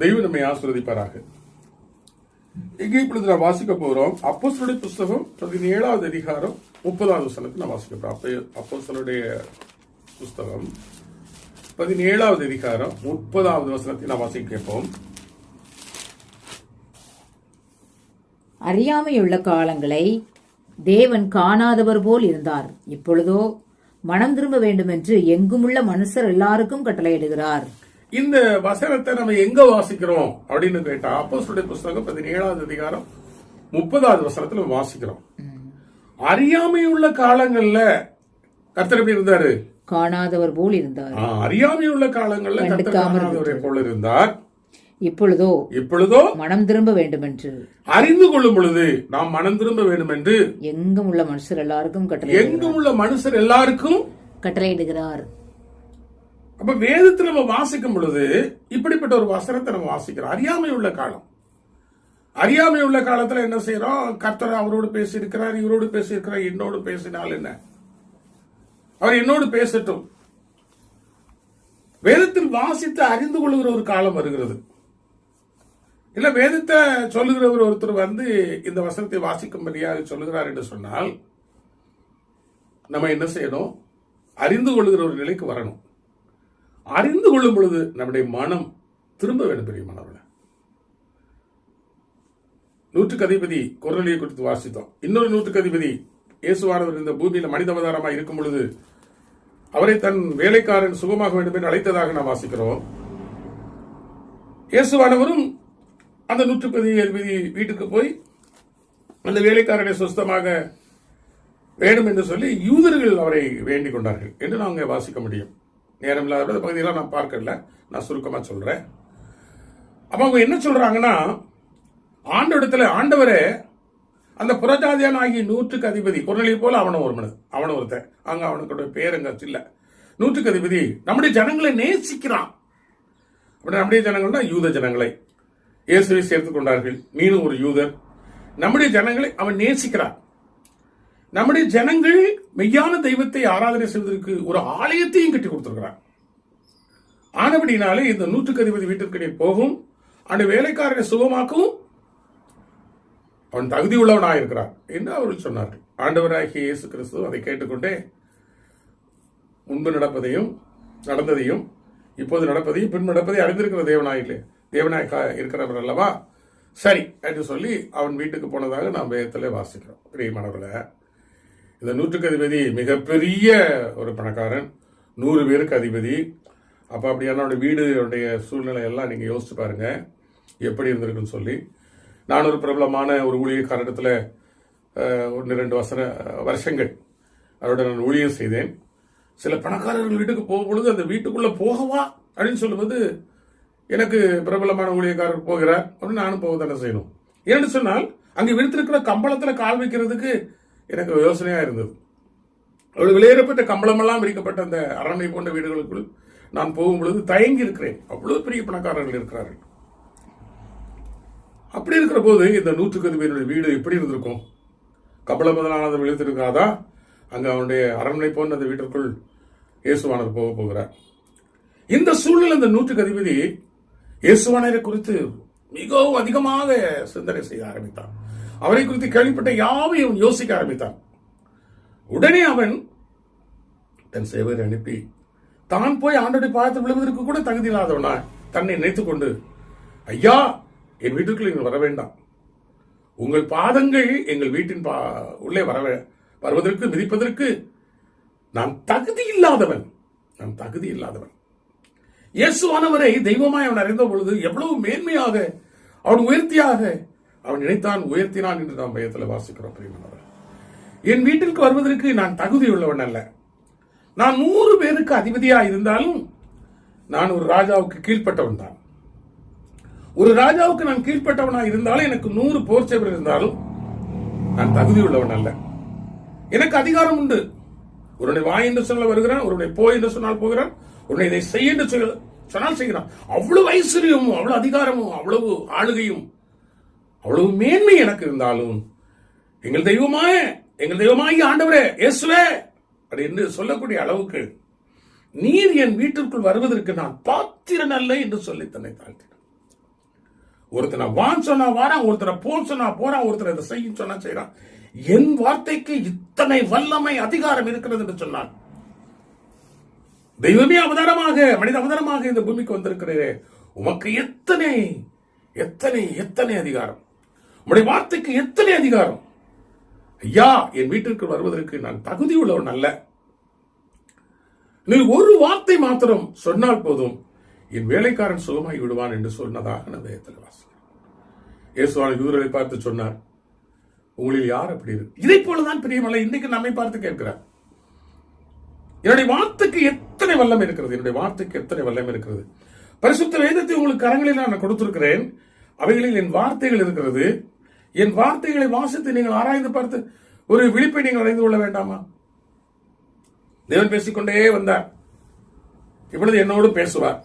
தெய்வம் நம்மை ஆசீர்வதிப்பாராக. இங்கே இப்பொழுது நான் வாசிக்க போகிறோம் அப்போஸ்தலருடைய புஸ்தகம் 17வது அதிகாரம் 30வது வசனத்தை நான் வாசிக்க போறோம். அப்போஸ்தலருடைய புஸ்தகம் 17வது அதிகாரம் 30வது வசனத்தை நான் வாசிக்க கேட்போம். அறியாமையுள்ள காலங்களை தேவன் காணாதவர் போல் இருந்தார். இப்பொழுதோ மனம் திரும்ப வேண்டும் என்று எங்குமுள்ள மனுஷர் எல்லாருக்கும் கட்டளையிடுகிறார். இந்த வசனத்தை நம்ம எங்க வாசிக்கிறோம் அப்படின்னு கேட்டா அப்போஸ்தலருடைய புஸ்தகம் 17வது அதிகாரம் 30வது வசனத்துல நம்ம வாசிக்கிறோம். அறியாமையுள்ள காலங்கள்ல கர்த்தர் எப்படி இருந்தாரு? காணாதவர் போல் இருந்தார். அறியாமையுள்ள காலங்கள்ல கர்த்தர் காணாதவரை போல இருந்தார். இப்பொழுதோ மனம் திரும்ப வேண்டும் என்று அறிந்து கொள்ளும் பொழுது நாம் மனம் திரும்ப வேண்டும் என்று எங்கும் உள்ள மனுஷர் எல்லாருக்கும் கட்டளையிடுகிறார். அப்ப வேதத்துல நம்ம வாசிக்கும் பொழுது இப்படிப்பட்ட ஒரு வசனத்தை நம்ம வாசிக்கிறோம். அறியாமை உள்ள காலம். அறியாமை உள்ள காலத்துல என்ன செய்யறோம்? கர்த்தர் அவரோடு பேசியிருக்கிறார், இவரோடு பேசியிருக்கிறார், என்னோடு பேசினால் என்ன, அவர் என்னோடு பேசட்டும். வேதத்தில் வாசித்து அறிந்து கொள்ளுகிற ஒரு காலம் வருகிறது. இல்ல வேதத்தை சொல்லுகிறவர் ஒருத்தர் வந்து இந்த வசனத்தை வாசிக்கும்படியாக சொல்லுகிறார் என்று சொன்னால் நம்ம என்ன செய்யணும்? அறிந்து கொள்ளுகிற ஒரு நிலைக்கு வரணும். அறிந்து கொள்ளும் பொழுது நம்முடைய மனம் திரும்ப வேண்டும். பெரிய மனவர்கள நூற்றுக்கு அதிபதி கொர்நேலியை குறித்து வாசித்தோம். இன்னொரு நூற்றுக்கு அதிபதி இயேசுவானவர் இந்த பூமியில மனித அவதாரமாக இருக்கும் பொழுது அவரை தன் வேலைக்காரன் சுகமாக வேண்டும் என்று அழைத்ததாக நாம் வாசிக்கிறோம். இயேசுவானவரும் அந்த நூற்றுக்கு அதிபதி வீட்டுக்கு போய் அந்த வேலைக்காரனை சுத்தமாக வேண்டும் என்று சொல்லி யூதர்கள் அவரை வேண்டிக் கொண்டார்கள் என்று நாங்கள் வாசிக்க முடியும். நேரம் இல்லாத பகுதியெல்லாம் நான் பார்க்கல, நான் சுருக்கமா சொல்றேன். அப்ப அவங்க என்ன சொல்றாங்கன்னா, ஆண்டவரே அந்த புறஜாதியான ஆகிய நூற்றுக்கு அதிபதி கொர்நேலியை போல அவனும் ஒருத்தன் அங்க அவனுக்கு பேர் எங்க இல்ல. நூற்றுக்கு அதிபதி நம்முடைய ஜனங்களை நேசிக்கிறான். நம்முடைய ஜனங்கள்னா யூத ஜனங்களை இயேசுவை சேர்த்துக் கொண்டார்கள். நீனும் ஒரு யூதர். நம்முடைய ஜனங்களை அவன் நேசிக்கிறான். நம்முடைய ஜனங்கள் மெய்யான தெய்வத்தை ஆராதனை செய்வதற்கு ஒரு ஆலயத்தையும் கட்டி கொடுத்திருக்கிறான். ஆனபடினாலே இந்த நூற்றுக்கு அதிபதி வீட்டிற்கு நீ போகும், அந்த வேலைக்காரனை சுகமாக்கவும் அவன் தகுதி உள்ளவனாக இருக்கிறான் என்று அவர்கள் சொன்னார்கள். ஆண்டவராகிய இயேசு கிறிஸ்து அதை கேட்டுக்கொண்டே முன்பு நடப்பதையும் நடந்ததையும் இப்போது நடப்பதையும் பின் நடப்பதையும் அறிந்திருக்கிற தேவனாய் இருக்கிறவர் அல்லவா, சரி என்று சொல்லி அவன் வீட்டுக்கு போனதாக நாம் வேதத்திலே வாசிக்கிறோம். பிரியமானவர்களே, இந்த நூற்றுக்கு அதிபதி மிகப்பெரிய ஒரு பணக்காரன், 100 பேருக்கு அதிபதி. அப்போ அப்படியான வீடுடைய சூழ்நிலை எல்லாம் நீங்கள் யோசிச்சு பாருங்க எப்படி இருந்திருக்குன்னு சொல்லி. நான் ஒரு பிரபலமான ஒரு ஊழியக்காரத்தில் 1-2 வருஷங்கள் அவரோட நான் ஊழியம் செய்தேன். சில பணக்காரர்கள் வீட்டுக்கு போகும்பொழுது அந்த வீட்டுக்குள்ள போகவா அப்படின்னு சொல்லும்போது எனக்கு பிரபலமான ஊழியக்காரர் போகிறார் அப்படின்னு நானும் போக தானே செய்யணும். ஏன்னு சொன்னால் அங்கே விரித்திருக்கிற கம்பளத்தில் கால் வைக்கிறதுக்கு எனக்கு யோசனையா இருந்தது. அவள் வெளியேறப்பட்ட கம்பளமெல்லாம் விரிக்கப்பட்ட அந்த அரண்மனை போன்ற வீடுகளுக்குள் நான் போகும் பொழுது தயங்கி இருக்கிறேன். அவ்வளவு பெரிய பணக்காரர்கள் இருக்கிறார்கள். அப்படி இருக்கிற போது இந்த நூற்றுக்கு அதிபதியுடைய வீடு எப்படி இருந்திருக்கும்? கம்பளம் முதலானது விழுத்திருக்காதா? அங்க அவனுடைய அரண்மனை போன்ற அந்த வீட்டிற்குள் இயேசுவானவர் போகிறார். இந்த சூழலில் அந்த நூற்றுக்கு அதிபதி இயேசுவானவரை குறித்து மிகவும் அதிகமாக சிந்தனை செய்ய ஆரம்பித்தான். அவரை குறித்து கேள்விப்பட்ட யாவையும் யோசிக்க ஆரம்பித்தான். உடனே அவன் தன் சேவரை அனுப்பி தான் போய் ஆண்டவருடைய பாதத்தில் விழுவதற்கு கூட தகுதி இல்லாதவனா தன்னை நினைத்துக் கொண்டு, ஐயா, என் வீட்டுக்குள் நீங்கள் வர வேண்டாம். உங்கள் பாதங்கள் எங்கள் வீட்டின் உள்ளே வருவதற்கு மிதிப்பதற்கு நான் தகுதி இல்லாதவன். இயேசுவானவரை தெய்வமாய் அவன் அறிந்த பொழுது எவ்வளவு மேன்மையாக அவன் உயர்த்தியாக அவன் நினைத்தான், உயர்த்தினான் என்று நாம் பயத்தில் வாசிக்கிறோம். என் வீட்டிற்கு வருவதற்கு நான் தகுதியுள்ளவன் அல்ல. நான் 100 பேருக்கு அதிபதியா இருந்தாலும் நான் ஒரு ராஜாவுக்கு கீழ்பட்டவன் தான். ஒரு ராஜாவுக்கு நான் கீழ்பட்டவனா இருந்தாலும் எனக்கு 100 போர் சேவர் இருந்தாலும் நான் தகுதியுள்ளவன் அல்ல. எனக்கு அதிகாரம் உண்டு. ஒருவனை வாய் என்று சொல்ல வருகிறான், ஒருவனை போய் என்று சொன்னால் போகிறான், உன்னை இதை செய்ய என்று சொன்னால் செய்கிறான். அவ்வளவு ஐஸ்வர்யமும் அவ்வளவு அதிகாரமும் அவ்வளவு ஆளுகையும் அவ்வளவு மேன்மை எனக்கு இருந்தாலும் எங்கள் தெய்வமாகி ஆண்டவரே இயேசுவே அப்படி என்று சொல்லக்கூடிய அளவுக்கு நீர் என் வீட்டிற்குள் வருவதற்கு நான் பாத்திரன் அல்ல என்று சொல்லி தன்னை தாழ்த்தினான். ஒருத்தனை வான் சொன்னா வாரான், ஒருத்தனை போன் சொன்னா போறான், ஒருத்தனை இதை செய்யும் சொன்னா செய்யறான். என் வார்த்தைக்கு இத்தனை வல்லமை அதிகாரம் இருக்கிறது என்று சொன்னான். தெய்வமே அவதாரமாக மனித அவதாரமாக இந்த பூமிக்கு வந்திருக்கிறே, உமக்கு எத்தனை எத்தனை எத்தனை அதிகாரம், உம்முடைய வார்த்தைக்கு எத்தனை அதிகாரம். ஐயா, என் வீட்டிற்கு வருவதற்கு நான் தகுதி உள்ளவன் அல்ல. நீ ஒரு வார்த்தை மாத்திரம் சொன்னால் போதும், என் வேலைக்காரன் சுகமாகி விடுவான் என்று சொன்னதாக நான் வேதத்தில் வாசிக்கிறேன். இயேசுவான யூதரை பார்த்து சொன்னார், உங்களில் யார் அப்படி இருக்கு? இதை போலதான் பிரியமல்ல இன்னைக்கு நம்மை பார்த்து கேட்கிறார். என்னுடைய வார்த்தைக்கு எத்தனை வல்லம் இருக்கிறது, என்னுடைய வார்த்தைக்கு எத்தனை வல்லம் இருக்கிறது. பரிசுத்த வேதத்தை உங்களுக்கு கரங்களில் நான் கொடுத்திருக்கிறேன், அவைகளில் என் வார்த்தைகள் இருக்கிறது. என் வார்த்தைகளை வாசித்து நீங்கள் ஆராய்ந்து பார்த்து ஒரு விழிப்பை நீங்கள் அடைந்து கொள்ள வேண்டாமா? தேவன் பேசிக்கொண்டே வந்தார், இப்பொழுது என்னோடு பேசுவார்.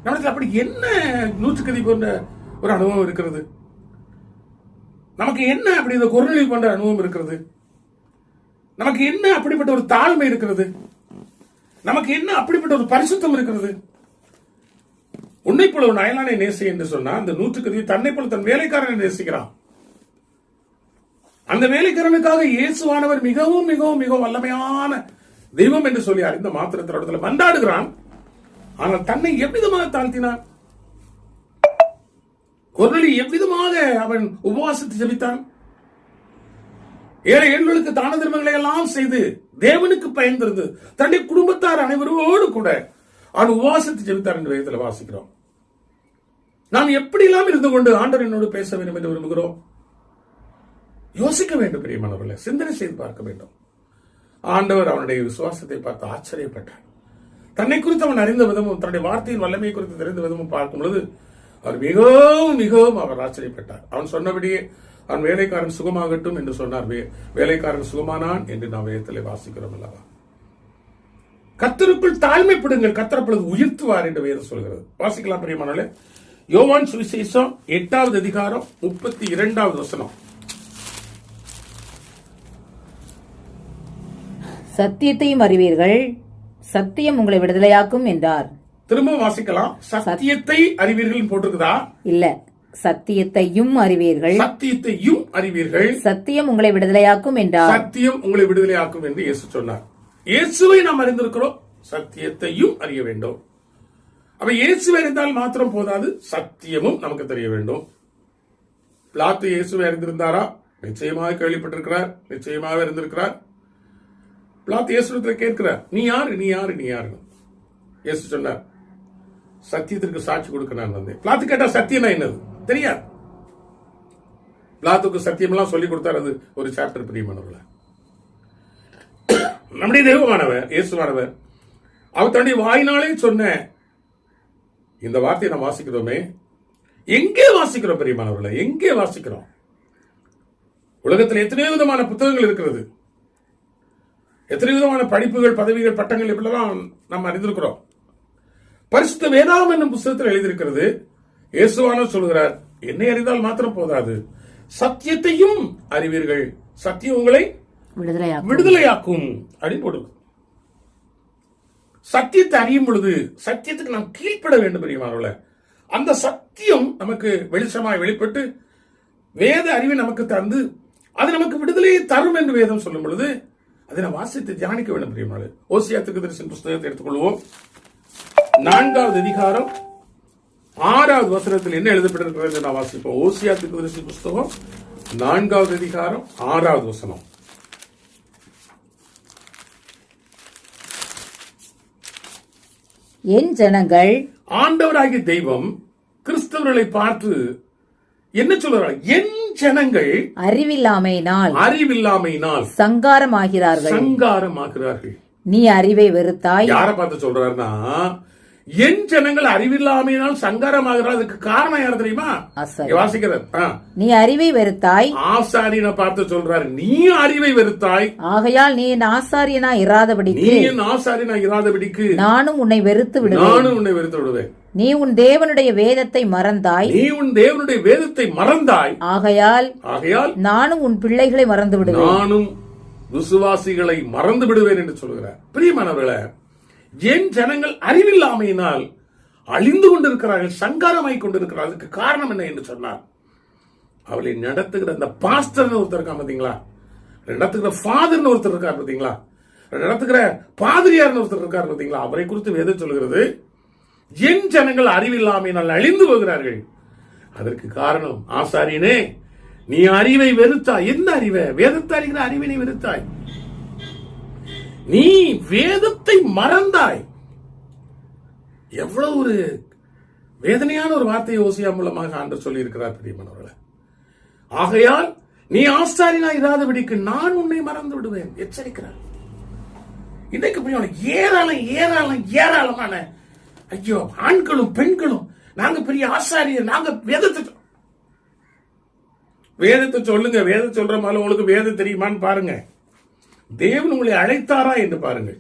நம்மளுக்கு அப்படி என்ன நூற்றுக்கதி போன்ற ஒரு அனுபவம் இருக்கிறது? நமக்கு என்ன அப்படி இந்த குறுநிலை போன்ற அனுபவம் இருக்கிறது? நமக்கு என்ன அப்படிப்பட்ட ஒரு தாழ்மை இருக்கிறது? நமக்கு என்ன அப்படிப்பட்ட ஒரு பரிசுத்தம் இருக்கிறது? உன்னை போல ஒரு அயலானை நேசி என்று சொன்னா, அந்த நூற்றுக்கதி தன்னை போல தன் வேலைக்காரனை நேசிக்கிறான். அந்த வேலைக்காரனுக்காக இயேசுவானவர் மிகவும் மிகவும் மிகவும் வல்லமையான தெய்வம் என்று சொல்லி அறிந்த மாத்திரத்தில் மன்றாடுகிறான். ஆனால் தன்னை எவ்விதமாக தாழ்த்தினான்? கொர்நேலியு எவ்விதமாக அவன் உபவாசத்தை ஜெபித்தான்? ஏழை எண்களுக்கு தான தர்மங்களை எல்லாம் செய்து தேவனுக்கு பயந்திருந்து தன்னுடைய குடும்பத்தார் அனைவரோடு கூட அவன் உபவாசத்தை ஜெபித்தார் என்று வேதத்தில் வாசிக்கிறோம். நாம் எப்படியெல்லாம் இருந்து கொண்டு ஆண்டவர் என்னோடு பேச வேண்டும் என்று விரும்புகிறோம்? யோசிக்க வேண்டும் பிரியமானவர்களே, சிந்தனை செய்து பார்க்க வேண்டும். ஆண்டவர் அவனுடைய விசுவாசத்தை பார்த்து ஆச்சரியப்பட்டார். தன்னை குறித்து அவன் அறிந்த விதமும் தன்னுடைய வார்த்தையின் வல்லமை குறித்து தெரிந்த விதமும் பார்க்கும் பொழுது அவர் மிகவும் மிகவும் அவர் ஆச்சரியப்பட்டார். அவன் சொன்னபடியே அவன் வேலைக்காரன் சுகமாகட்டும் என்று சொன்னார். வேலைக்காரன் சுகமானான் என்று நாம் வேதத்திலே வாசிக்கிறோம் அல்லவா? கர்த்தருக்குள் தாழ்மைப்படுங்கள், கர்த்தர் அப்பொழுது உயர்த்துவார் என்று வேதம் சொல்கிறது. வாசிக்கலாம் பிரியமானவர்களே, யோவான் சுவிசேஷம் 8வது அதிகாரம் 32வது வசனம். சத்தியத்தையும் அறிவீர்கள், சத்தியம் உங்களை விடுதலையாக்கும் என்றார். திரும்ப வாசிக்கலாம். சத்தியத்தை அறிவீர்கள் போட்டிருக்குதா? இல்ல, சத்தியத்தையும் அறிவீர்கள், சத்தியத்தையும் அறிவீர்கள், சத்தியம் உங்களை விடுதலையாக்கும் என்றார். சத்தியம் உங்களை விடுதலையாக்கும் என்று இயேசு சொன்னார். இயேசுவை நாம் அறிந்திருக்கிறோம், சத்தியத்தையும் அறிய வேண்டும். அப்ப இயேசுவை அறிந்தால் மாத்திரம் போதாது, சத்தியமும் நமக்கு தெரிய வேண்டும். பிலாத்து இயேசுவை அறிந்திருந்தாரா? நிச்சயமாக கேள்விப்பட்டிருக்கிறார், நிச்சயமாக அறிந்திருக்கிறார். பிலாத்து இயேசுவிடத்தில் கேட்கிறார், நீ யாரு, நீ யாரு, நீ யாரு? இயேசு சொன்னார், சத்தியத்திற்கு சாட்சி கொடுக்க நான் வந்தேன். பிலாத்து கேட்டா சத்தியம்னா என்னது தெரியாது. பிலாத்துக்கு சத்தியம் எல்லாம் சொல்லி கொடுத்தார். அது ஒரு சாப்டர் பிரியமானவர்கள. நம்முடைய தெய்வமானவர் இயேசுவானவர் அவர் தன்னுடைய வாயினாலே சொன்ன இந்த வார்த்தையை நாம் வாசிக்கிறோமே, எங்கே வாசிக்கிறோம் பிரியமானவர்கள? எங்கே வாசிக்கிறோம்? உலகத்தில் எத்தனையோ விதமான புத்தகங்கள் இருக்கிறது, எத்தனை விதமான படிப்புகள், பதவிகள், பட்டங்கள் இப்படிலாம் நாம் அறிந்திருக்கிறோம். பரிசுத்த வேதாகம் என்னும் புத்தகத்தில் எழுதியிருக்கிறது. இயேசுவானவர் சொல்கிறார், என்னை அறிந்தால் மாத்திரம் போதாது, சத்தியத்தையும் அறிவீர்கள், சத்தியம் உங்களை விடுதலையாக்கும் அப்படின்னு போடுது. சத்தியத்தை அறியும் பொழுது சத்தியத்துக்கு நாம் கீழ்ப்பட வேண்டும் பிரியமானவர்களே. அந்த சத்தியம் நமக்கு வெளிச்சமாய் வெளிப்பட்டு வேத அறிவை நமக்கு தந்து அது நமக்கு விடுதலையை தரும் என்று வேதம் சொல்லும் பொழுது அதை நாம் வாசித்து தியானிக்க வேண்டும் பிரியமானவர்களே. ஓசியா தீர்க்கதரிசியின் புத்தகத்தை எடுத்துக்கொள்வோம். 4வது அதிகாரம் 6வது வசனத்தில் என்ன எழுதப்பட்டிருக்கிறது நான் வாசிப்போம். ஓசியா தீர்க்கதரிசியின் புத்தகம் 4வது அதிகாரம் 6வது வசனம். என் ஜனங்கள், ஆண்டவராகிய தெய்வம் கிறிஸ்தவர்களை பார்த்து என்ன சொல்றார்? என் ஜனங்கள் அறிவில்லாமையினால் சங்காரமாகிறார்கள். நீ அறிவை வெறுத்தாய். யாரை பார்த்து சொல்றாருன்னா, என் ஜனங்கள் அறிவில்லாமையினால் சங்காரமாகிறார். அதுக்கு காரணம் யார் தெரியுமா? வாசிக்கிறார். நீ அறிவை வெறுத்தாய். ஆசாரியனை பார்த்து சொல்றாரு, நீ அறிவை வெறுத்தாய், ஆகையால் நீ என் ஆசாரியனா இராதபடிக்கு நானும் உன்னை வெறுத்து விடுவேன். நீ உன் தேவனுடைய வேதத்தை மறந்தாய், ஆகையால் நானும் உன் பிள்ளைகளை மறந்து விடுவேன். நானும் விசுவாசிகளை மறந்து விடுவேன் என்று சொல்கிறார். பிரியமானவர்களே, என் ஜனங்கள் அறிவில்லாமையினால் அழிந்து கொண்டிருக்கிறார்கள், சங்காரமாய் கொண்டிருக்கிறார்கள். அதுக்கு காரணம் என்ன என்று சொன்னார், அவளை நடத்துகிற அந்த பாஸ்டர்னு ஒருத்தர் இருக்கான் பாத்தீங்களா, நடத்துகிற ஃபாதர்னு ஒருத்தர் இருக்கார் பாத்தீங்களா, நடத்துகிற பாதிரியார்னு ஒருத்தர் இருக்கார் பாத்தீங்களா, அவரை குறித்து வேதம் சொல்கிறது, என் ஜனங்கள் அறிவில்லாமையினால் அழிந்து போகிறார்கள். அதற்கு காரணம், ஆசாரியனே நீ அறிவை வெறுத்தாய். என்ன அறிவை? வேதத்தை அறிகிற அறிவை நீ வெறுத்தாய். நீ வேதத்தை மறந்தாய். எவ்வளவு ஒரு வேதனையான ஒரு வார்த்தையை ஓசியா மூலமாக ஆண்டவர் சொல்லி இருக்கிறார் பிரியமானவர்களே. ஆகையால் நீ ஆசாரியனா இராதபடிக்கு நான் உன்னை மறந்து விடுவேன் எச்சரிக்கிறார். இன்றைக்கு ஏராளம் ஏராளம் ஏராளமான ஐயோ ஆண்களும் பெண்களும் நாங்க பெரிய ஆசாரியர், நாங்க வேதத்தை சொல்லுங்க. வேதத்தை சொல்ற மாதிரி உங்களுக்கு வேதம் தெரியுமான்னு பாருங்க. தேவன் உங்களை அழைத்தாரா என்று பாருங்கள்.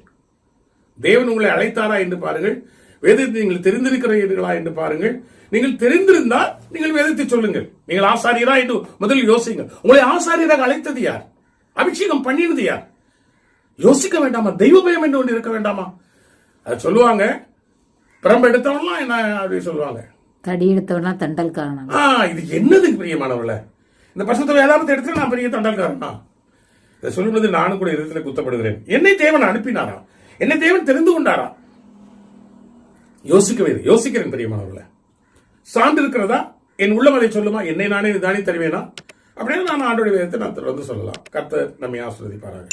தேவன் உங்களை அழைத்தாரா என்று பாருங்கள். வேதத்தை நீங்கள் தெரிந்திருக்கிறீர்களா என்று பாருங்கள். நீங்கள் தெரிந்திருந்தால் நீங்கள் வேதத்தை சொல்லுங்கள். நீங்கள் ஆசாரியரா என்று முதலில் யோசிங்க. உங்களை ஆசாரியராக அழைத்தது யார்? அபிஷேகம் பண்ணினது யார்? யோசிக்க வேண்டாமா? தெய்வ பயம் என்று ஒன்று இருக்க வேண்டாமா? அதை சொல்லுவாங்க. பிரம்ப எடுத்தவன்லாம் என்ன அப்படி சொல்லுவாங்க, தடி எடுத்தவனா தண்டல்காரனா. இது என்னது பிரியமானவர்கள? இந்த பசுத்த வேதாமத்தை எடுத்து நான் பெரிய தண்டல்காரனா? இதை சொல்லும்போது நானும் கூட இடத்துல குத்தப்படுகிறேன். என்னை தேவன் அனுப்பினாரா? என்னை தேவன் தெரிந்து கொண்டாரா? யோசிக்கிறேன் பிரியமானவர்கள. சான்று இருக்கிறதா? என் உள்ளம் அதை சொல்லுமா? என்னை நானே தானே தருவேனா? அப்படின்னு நான் ஆண்டோடைய வேதத்தை நான் தொடர்ந்து சொல்லலாம். கர்த்தர் நம்மை ஆசீர்வதிப்பாராக.